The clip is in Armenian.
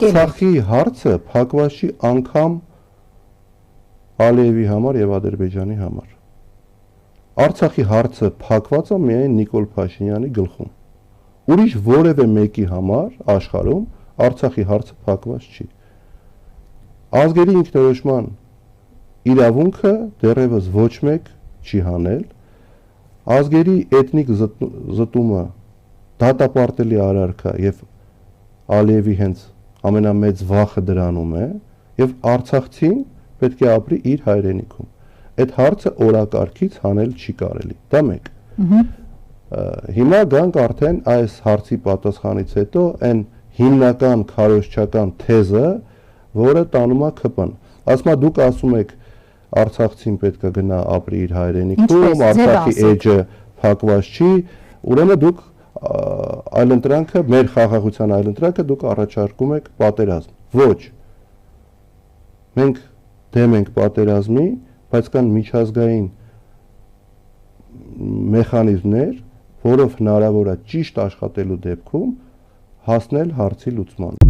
Արցախի հարցը փակված չի անգամ Ալիևի համար եւ Ադրբեջանի համար։ Արցախի հարցը փակված է միայն Նիկոլ Փաշինյանի գլխում։ Ուրիշ որևէ մեկի համար աշխարհում Արցախի հարցը փակված չի։ Ազգերի ինքնորոշման իրավունքը դեռևս ոչ մեկ չի հանել։ Ազգերի էթնիկ զտումը դատապարտելի արարք է եւ Ալիևի հենց ամենամեծ վախը դրանում է եւ Արցախցին պետք է ապրի իր հայրենիքում։ Այդ հարցը օրակարգից հանել չի կարելի։ Դա մեկ։ Հիմա գանք արդեն այս հարցի պատասխանից հետո այն հիմնական քարոզչական թեզը, որը տանում է ԿՊ-ն։ Ասում է դուք ասում եք Արցախցին պետք է գնա ապրի իր հայրենիքում, Արցախի էջը փակված չի, ուրեմն դուք այլընտրանքը, մեր խաղաղության այլընտրանքը դուք առաջարկում եք պատերազմ։ Ոչ։ Մենք դեմ ենք պատերազմի, բայց կան միջազգային մեխանիզմներ, որով հնարավոր է ճիշտ աշխատելու դեպքում հասնել հարցի լուծման։